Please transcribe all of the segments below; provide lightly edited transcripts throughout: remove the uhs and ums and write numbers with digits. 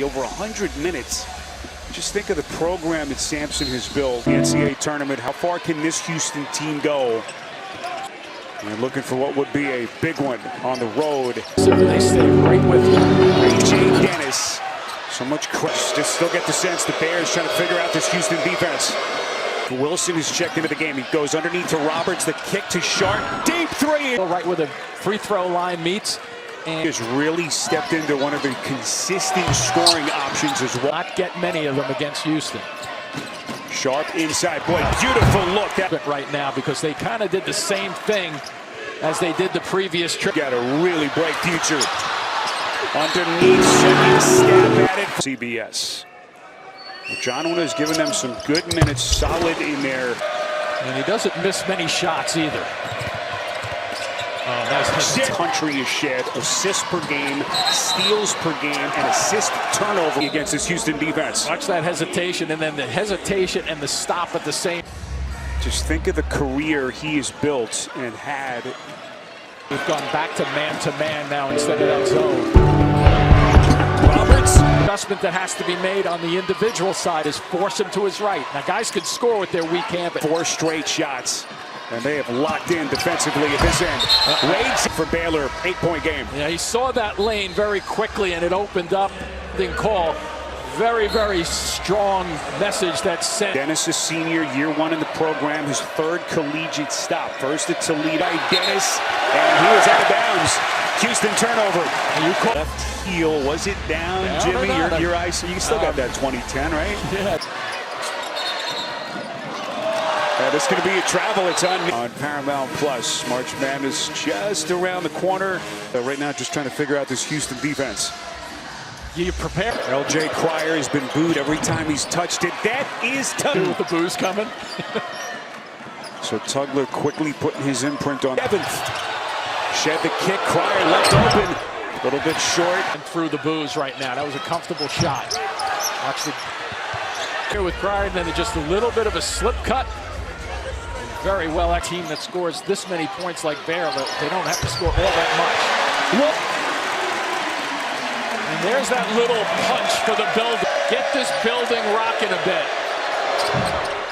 Over 100 minutes. Just think of the program that Sampson has built. The NCAA tournament, how far can this Houston team go? And looking for what would be a big one on the road. So they stay right with you. A.J. Dennis. So much crush. Just still get the sense the Bears trying to figure out this Houston defense. Wilson is checked into the game. He goes underneath to Roberts. The kick to Sharp. Deep three. Right where the free throw line meets. And has really stepped into one of the consistent scoring options as well. Not get many of them against Houston. Sharp inside. Boy, beautiful look. Right now because they kind of did the same thing as they did the previous trip. Got a really bright future. Underneath, second stab at it. CBS. John has given them some good minutes, solid in there. And he doesn't miss many shots either. Oh, nice. Country is shed, assists per game, steals per game, and assist turnover against this Houston defense. Watch that hesitation, and then the hesitation and the stop at the same. Just think of the career he has built and had. We've gone back to man now instead of that zone. Roberts. Adjustment that has to be made on the individual side is force him to his right. Now, guys could score with their weak hand, but 4 straight shots. And they have locked in defensively at this end. Raids for Baylor, 8-point game. Yeah, he saw that lane very quickly, and it opened up. Didn't call. Very, very strong message that sent. Dennis, a senior, year 1 in the program, his 3rd collegiate stop. First at Toledo. Dennis, and he was out of bounds. Houston turnover. You call left heel. Was it down, Jimmy? Your eyes. You still got that 2010, right? Yeah. This is going to be a travel. It's on Paramount Plus. March Madness just around the corner. Right now, just trying to figure out this Houston defense. You prepare. L.J. Cryer has been booed every time he's touched it. That is tough. With the booze coming. So Tugler quickly putting his imprint on 7th. Shed the kick. Cryer left open. A little bit short. And through the booze right now. That was a comfortable shot. Watch the here with Cryer, and then just a little bit of a slip cut. Very well, a team that scores this many points like Baylor, they don't have to score all that much. Whoop. And there's that little punch for the building. Get this building rocking a bit.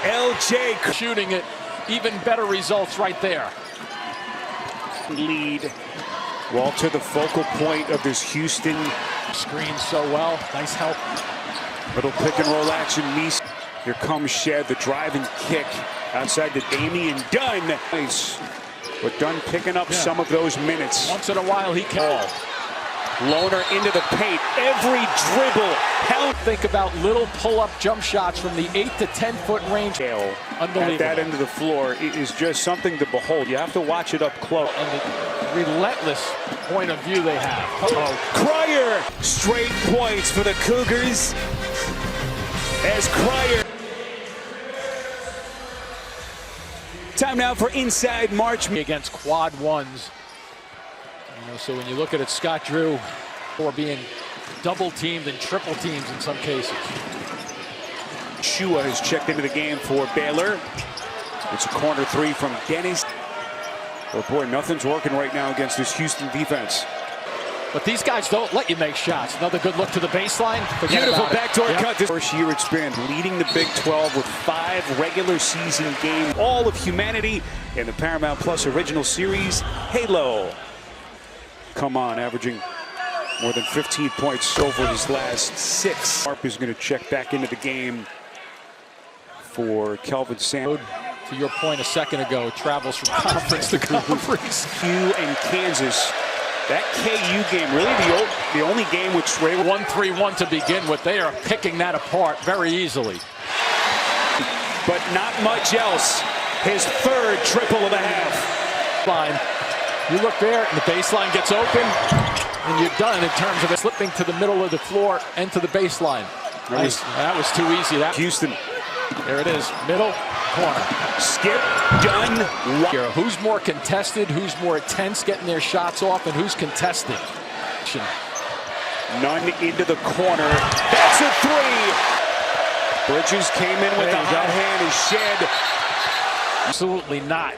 L.J. shooting it, even better results right there. Lead. Walter, the focal point of this Houston. Screens so well. Nice help. Little pick and roll action. Meese. Here comes Shed, the driving kick. Outside to Damian Dunn. Nice. But Dunn picking up some of those minutes. Once in a while he can. Loner into the paint. Every dribble. Think about little pull-up jump shots from the 8 to 10 foot range. Unbelievable. At that end of the floor is just something to behold. You have to watch it up close. And the relentless point of view they have. Cryer. Straight points for the Cougars. As Cryer. Time now for Inside March. Against quad ones. So when you look at it, Scott Drew for being double teamed and triple teams in some cases. Shua has checked into the game for Baylor. It's a corner 3 from Dennis. But boy, nothing's working right now against this Houston defense. But these guys don't let you make shots. Another good look to the baseline. Beautiful backdoor cut. This first year it's been leading the Big 12 with 5 regular season games. All of humanity in the Paramount Plus original series, Halo. Come on, averaging more than 15 points over his last 6. Sharp is going to check back into the game for Kelvin Sam. To your point a second ago, travels from conference to conference. KU and Kansas. That KU game, really the only game which Ray 1-3-1 to begin with. They are picking that apart very easily. But not much else. His 3rd triple of the half. Fine. You look there, and the baseline gets open, and you're done in terms of it slipping to the middle of the floor and to the baseline. Nice. That was too easy. Houston. There it is. Middle, corner. Skip, done. Who's more contested, who's more tense getting their shots off, and who's contesting? None into the corner. That's a 3. Bridges came in with the hot hand and Shed. Absolutely not.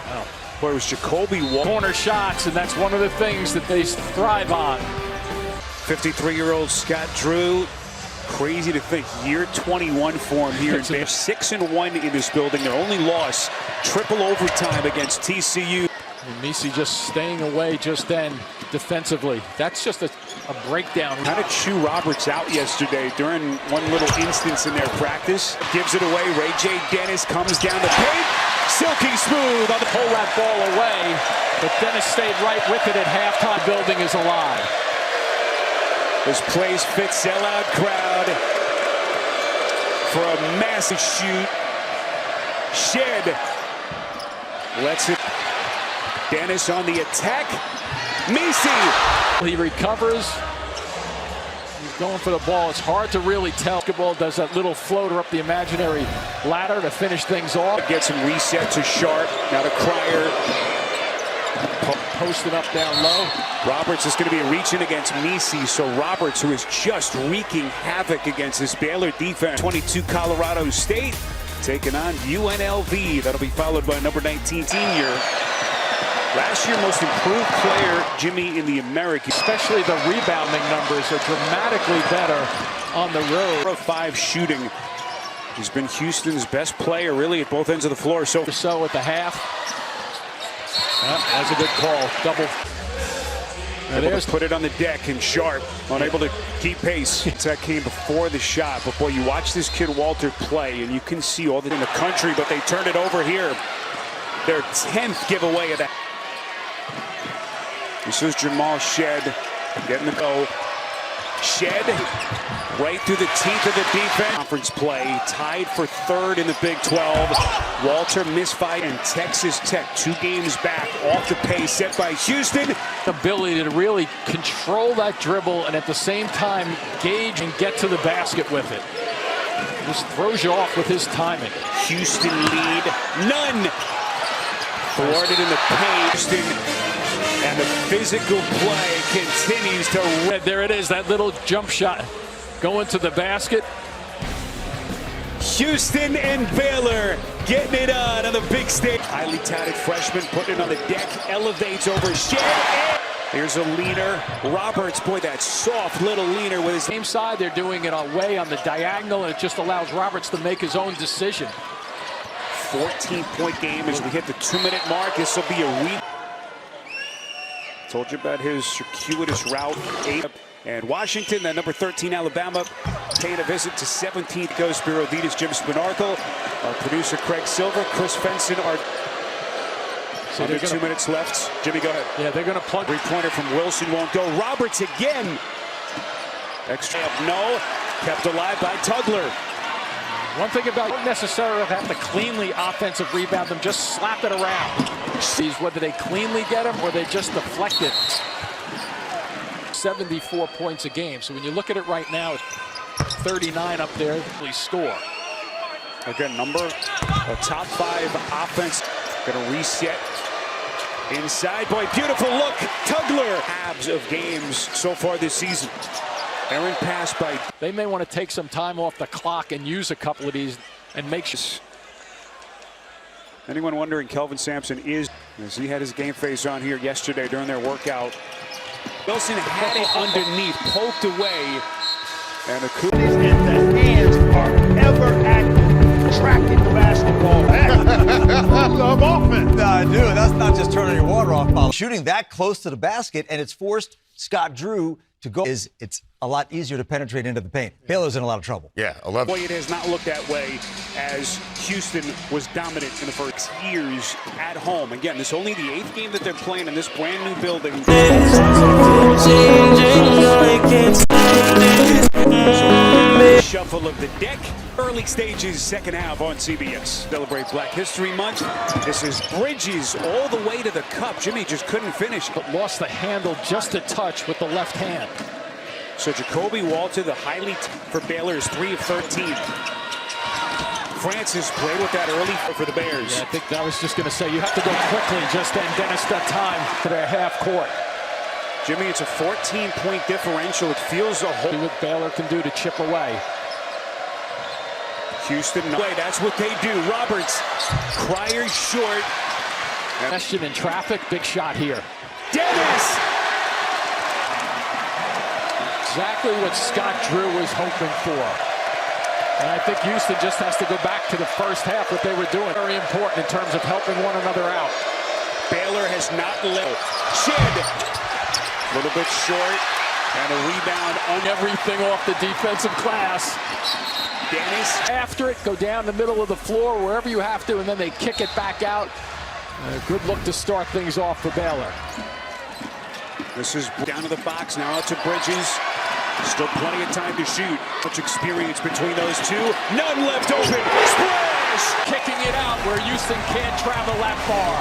Oh. Boy, it was Jacoby corner shots, and that's one of the things that they thrive on. 53-year-old Scott Drew. Crazy to think, year 21 for him here in Baylor. 6-1 in this building. Their only loss, triple overtime against TCU. And Misi just staying away just then defensively. That's just a breakdown. Kind of chew Roberts out yesterday during one little instance in their practice. Gives it away. Ray J. Dennis comes down the paint. Silky smooth on the pull that ball away. But Dennis stayed right with it at halftime. Building is alive. This place fit sellout crowd for a massive shoot. Shed lets it. Dennis on the attack. Misi. He recovers. He's going for the ball. It's hard to really tell. Basketball does that little floater up the imaginary ladder to finish things off. Gets him reset to Sharp. Now to Cryer. Posted up down low. Roberts is going to be reaching against Misi. So Roberts, who is just wreaking havoc against this Baylor defense. 22 Colorado State taking on UNLV. That'll be followed by number 19 senior. Last year, most improved player, Jimmy, in the American. Especially the rebounding numbers are dramatically better on the road. 5 shooting. He's been Houston's best player, really, at both ends of the floor. So at the half. That's a good call. Double. Able to put it on the deck, and Sharp unable to keep pace. That came before the shot. But boy, you watch this kid Walter play, and you can see all that in the country. But they turned it over here. Their 10th giveaway of that. This is Jamal Shed getting the go. Shed right through the teeth of the defense. Conference play tied for 3rd in the Big 12. Walter misfired, and Texas Tech 2 games back off the pace set by Houston. Ability to really control that dribble and at the same time gauge and get to the basket with it. Just throws you off with his timing. Houston lead, none. Thwarted in the paint. Houston. And the physical play continues to. There it is, that little jump shot going to the basket. Houston and Baylor getting it on the big stage. Highly touted freshman putting it on the deck, elevates over Shed. Here's a leaner, Roberts. Boy, that soft little leaner with his same side. They're doing it away on the diagonal, and it just allows Roberts to make his own decision. 14-point game as we hit the 2-minute mark. This will be a week. Told you about his circuitous route. 8 and Washington, then number 13 Alabama, paying a visit to 17th Ghost Bureau Adidas, Jim Spinarkle, our producer Craig Silver, Chris Fenson. So under 2 minutes left. Jimmy, go ahead. Yeah, they're going to plug. 3-pointer from Wilson won't go. Roberts again. Extra up, no. Kept alive by Tugler. One thing about don't necessarily have to cleanly offensive rebound them, just slap it around. Sees whether they cleanly get them or they just deflect it. 74 points a game. So when you look at it right now, 39 up there, please score. Again, a top 5 offense. Gonna reset inside. Boy, beautiful look. Tugler. Halves of games so far this season. Aaron pass by. They may want to take some time off the clock and use a couple of these and make sure. Anyone wondering, Kelvin Sampson is, as he had his game face on here yesterday during their workout. Wilson had it underneath, poked away, and the hands are ever at tracking the basketball. I love offense. No, I do. That's not just turning your water off, Bob. Shooting that close to the basket, and it's forced Scott Drew to go. It's a lot easier to penetrate into the paint. Baylor's in a lot of trouble. Yeah, 11. Boy, it has not looked that way as Houston was dominant in the first years at home. Again, this is only the 8th game that they're playing in this brand new building. Shuffle of the deck. Early stages, second half on CBS. Celebrate Black History Month. This is Bridges all the way to the cup. Jimmy just couldn't finish. But lost the handle just a touch with the left hand. So Jacoby Walter, the highly for Baylor, is 3 of 13. Francis played with that early for the Bears. Yeah, I think I was just going to say, you have to go quickly just then. Dennis got time to their half court. Jimmy, it's a 14-point differential. It feels a whole. See what Baylor can do to chip away. Houston, no way. That's what they do. Roberts, Cryer short. Question in traffic. Big shot here. Dennis! exactly what Scott Drew was hoping for. And I think Houston just has to go back to the first half, what they were doing. Very important in terms of helping one another out. Baylor has not let Shed. A little bit short. And a rebound on Everything off the defensive glass. Dennis. After it, go down the middle of the floor, wherever you have to, and then they kick it back out. A good look to start things off for Baylor. This is down to the box, now out to Bridges. Still plenty of time to shoot. Much experience between those two. None left open. Splash! Kicking it out where Houston can't travel that far.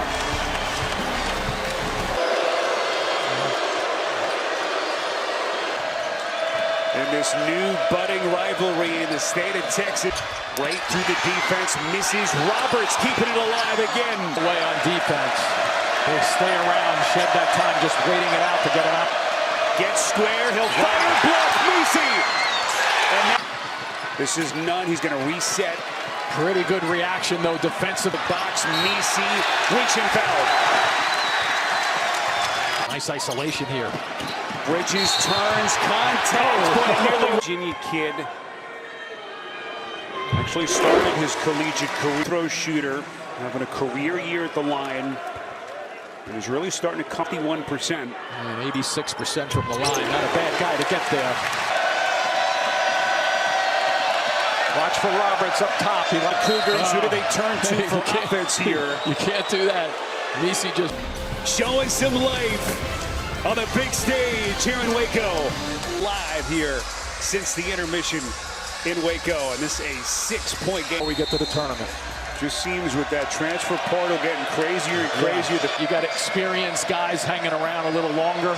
In this new budding rivalry in the state of Texas. Right through the defense, misses. Roberts keeping it alive again. Away on defense. They stay around. Shed that time just waiting it out to get it up. Gets square. He'll fire. Block. Misi. And now, this is none. He's going to reset. Pretty good reaction, though, defensive. Box. Misi. Reaching foul. Nice isolation here. Bridges turns. Contact. But nearly. Virginia kid. Actually started his collegiate career. Throw shooter. Having a career year at the line. And he's really starting to come 51%. And 86% from the line. Not a bad guy to get there. Watch for Roberts up top. The Cougars, who do they turn to for offense here? You can't do that. Lisi just showing some life on a big stage here in Waco. Live here since the intermission in Waco. And this is a 6-point game. before we get to the tournament. Just seems with that transfer portal getting crazier and crazier. Yeah. You got experienced guys hanging around a little longer.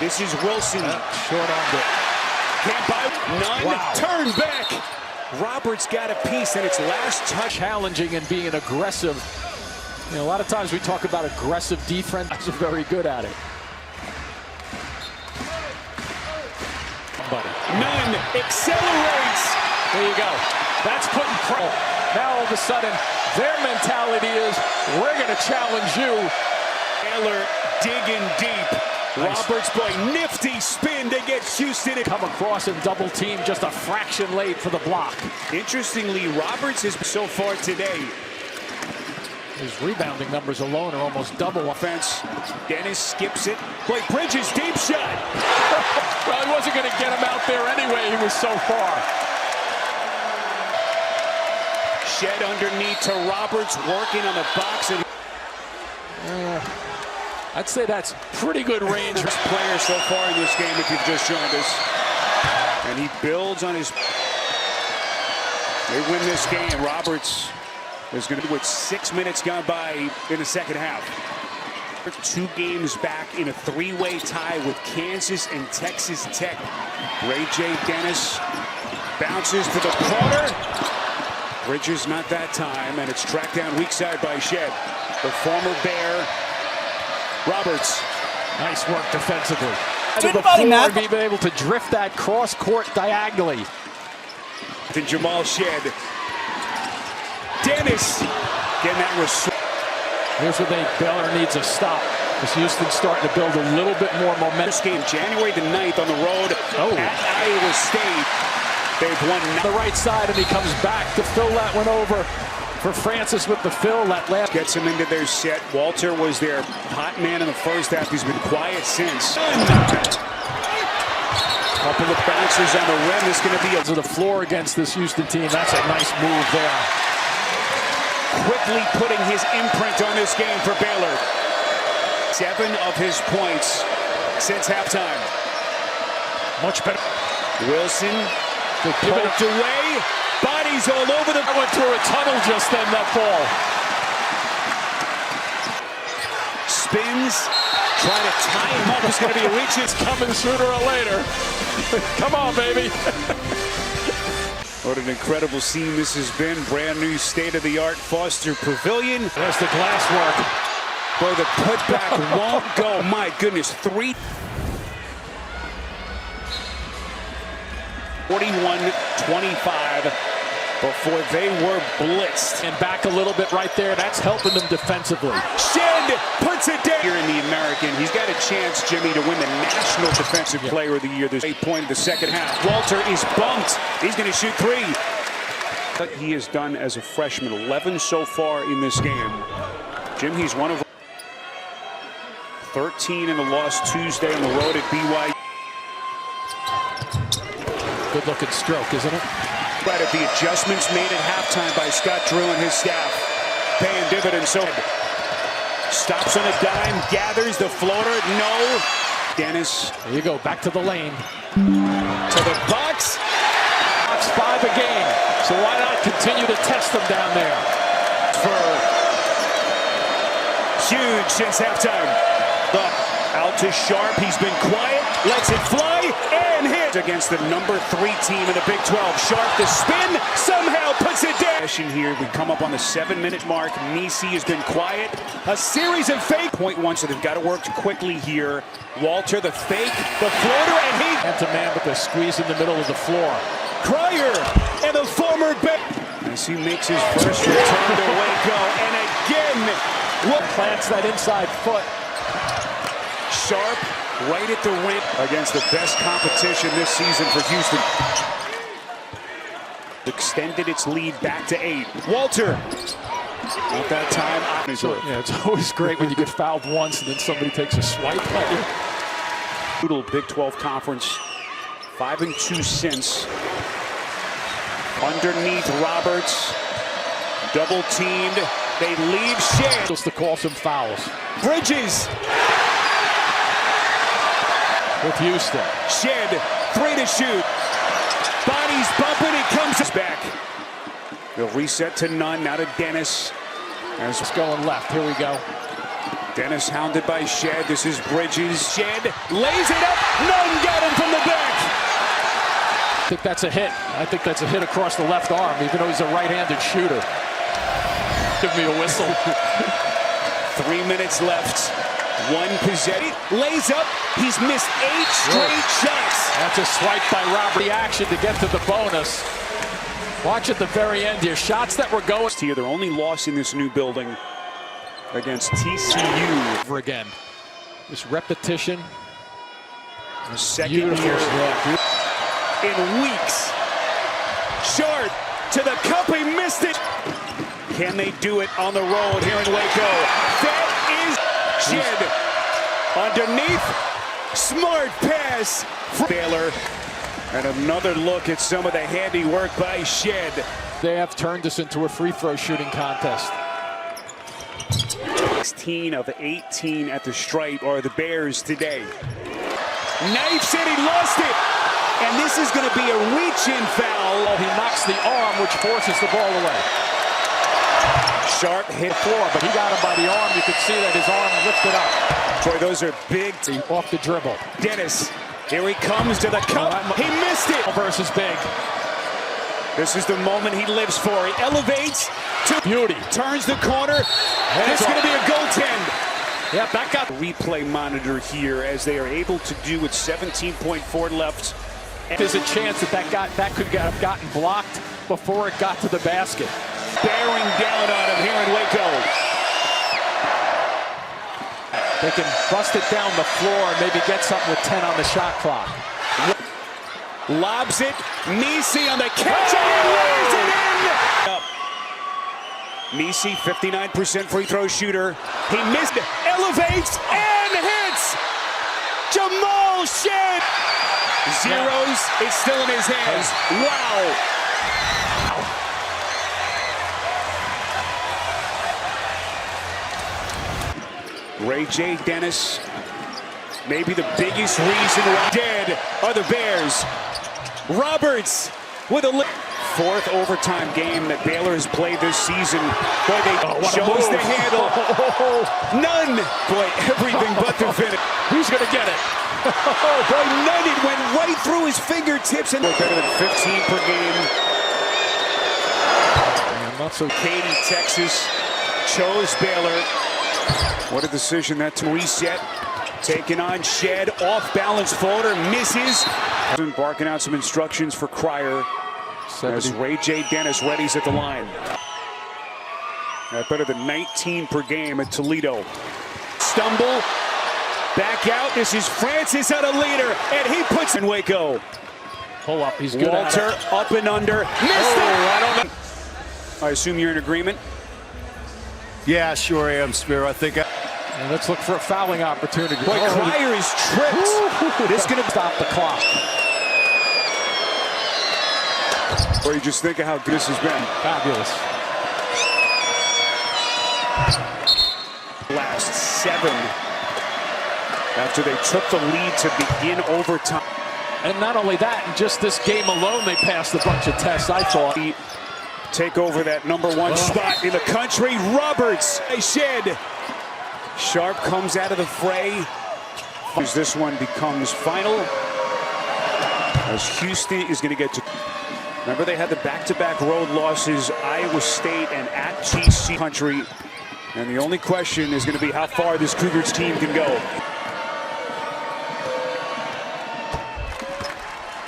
This is Wilson. Short-armed it. Can't buy. None. Wow. Turn back. Roberts got a piece, and it's last touch. Challenging and being aggressive. You know, a lot of times we talk about aggressive defense. Guys are very good at it. None. Accelerates. There you go. That's putting pressure. Now all of a sudden, their mentality is, we're going to challenge you. Baylor digging deep. Nice. Roberts, boy, nifty spin to get Houston. Come across and double team, just a fraction late for the block. Interestingly, Roberts is so far today. His rebounding numbers alone are almost double. Offense. Dennis skips it. Boy, Bridges, deep shot. Well, he wasn't going to get him out there anyway. He was so far. Shed underneath to Roberts, working on the box. And I'd say that's pretty good range. Player so far in this game, if you've just joined us. And he builds on his. They win this game. Roberts is going to be with 6 minutes gone by in the second half. 2 games back in a 3-way tie with Kansas and Texas Tech. Ray J. Dennis bounces to the corner. Bridges not that time, and it's tracked down weak side by Shed. The former Bear. Roberts. Nice work defensively. Good buddy, Matt. Be able to drift that cross court diagonally. Then Jamal Shed. Dennis. Again, that was. Here's what Baylor needs a stop. Because Houston's starting to build a little bit more momentum. This game, January the 9th on the road at Iowa State. They've won the right side, and he comes back to fill that one over for Francis with the fill. That last gets him into their set. Walter was their hot man in the first half. He's been quiet since. Couple of bouncers on the rim. This is going to be to the floor against this Houston team. That's a nice move there. Quickly putting his imprint on this game for Baylor. 7 of his points since halftime. Much better. Wilson. Poked away. Bodies all over the. I went through a tunnel just then, that ball. Spins. Trying to tie him up. It's going to be a reach. It's coming sooner or later. Come on, baby. What an incredible scene this has been. Brand new state-of-the-art Foster Pavilion. There's the glass work. Boy, the putback won't go. My goodness, 3. 41-25. before they were blitzed. And back a little bit right there. That's helping them defensively. Shed puts it down. Here in the American, he's got a chance, Jimmy, to win the National Defensive Player of the Year. There's 8 point in the second half. Walter is bumped. He's going to shoot 3. What he has done as a freshman, 11 so far in this game. Jim, he's one of 13 in a loss Tuesday on the road at BYU. Good looking stroke, isn't it? But at the adjustments made at halftime by Scott Drew and his staff, paying dividends. So stops on a dime, gathers the floater. No. Dennis. There you go, back to the lane. To the box. Box 5 a game. So why not continue to test them down there? For huge since halftime. Out to Sharp. He's been quiet. Lets it fly and hit against the number 3 team in the Big 12. Sharp the spin. Somehow puts it down. Here we come up on the 7-minute mark. Misi has been quiet. A series of fake. Point 1, so they've got to work quickly here. Walter the fake. The floater and he. Man-to-man, but they're squeezed in the middle of the floor. Cryer and the former back. As he makes his first return to Waco. And again. Plants that inside foot. Sharp right at the rim against the best competition this season for Houston. Extended its lead back to 8. Walter. At that time, so, yeah, it's always great when you get fouled once and then somebody takes a swipe at you. Brutal Big 12 Conference. 5-2 since. Underneath Roberts. Double teamed. They leave Shed. Just to call some fouls. Bridges. With Houston. Shed, 3 to shoot. Bodies bumping, he comes back. They'll reset to none, now to Dennis. As it's going left, here we go. Dennis hounded by Shed, this is Bridges. Shed lays it up, none got him from the back. I think that's a hit. I think that's a hit across the left arm, even though he's a right-handed shooter. Give me a whistle. 3 minutes left. 1 possession. Lays up. He's missed 8 straight shots. That's a swipe by Robert. The action to get to the bonus. Watch at the very end here. Shots that were going. Here, their only loss in this new building against TCU. Over again. This repetition. Second Beautiful. year Yeah. in weeks. Short to the cup. He missed it. Can they do it on the road here in Waco? That is Shed. Underneath. Smart pass for Baylor. And another look at some of the handiwork by Shed. They have turned this into a free throw shooting contest. 16 of 18 at the stripe are the Bears today. Knifes it, he lost it. And this is going to be a reach-in foul. Oh, he knocks the arm, which forces the ball away. Sharp hit Floor, but he got him by the arm. You could see that his arm lifted up. Boy, those are big. Off the dribble. Dennis, here he comes to the cup. He missed it. Versus big. This is the moment he lives for. He elevates to beauty. Turns the corner. This is going to be a goaltend. Yeah, that got replay monitor here as they are able to do with 17.4 left. There's a chance that could have gotten blocked before it got to the basket. Bearing down on him here in Waco. They can bust it down the floor and maybe get something with 10 on the shot clock. Lobs it. Misi on the catch and lays it in. Misi, 59% free throw shooter. He missed it. Elevates and hits. Jamal Shed. Zeros. It's still in his hands. Wow. Ray J. Dennis, maybe the biggest reason why dead are the Bears. Roberts with a fourth overtime game that Baylor has played this season. Boy, they shows the handle. None. Boy, everything but the finish. Who's going to get it? Boy, none. It went right through his fingertips. And better than 15 per game. Not so. Katy, Texas chose Baylor. What a decision that to reset. Taking on Shed, off balance floater, misses. Barking out some instructions for Cryer. As Ray J. Dennis readies at the line. Better than 19 per game at Toledo. Stumble. Back out. This is Francis out a leader. And he puts in Waco. Pull up. He's good. Walter up and under. Missed it. I assume you're in agreement? Yeah, sure am, Spiro. I think. And let's look for a fouling opportunity. Boy, Cryer is tripped. This is going to stop the clock. Or you just think of how good this has been. Fabulous. Last 7 after they took the lead to begin overtime. And not only that, in just this game alone, they passed a bunch of tests, I thought. Take over that #1 spot in the country. Roberts, a shed. Sharp comes out of the fray. As this one becomes final, as Houston is going to get to. Remember, they had the back-to-back road losses, Iowa State and at GC country. And the only question is going to be how far this Cougars team can go.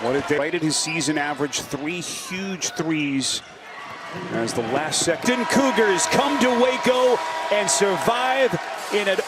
What a day. Right at his season average, 3 huge threes. As the last second, Cougars come to Waco and survive in an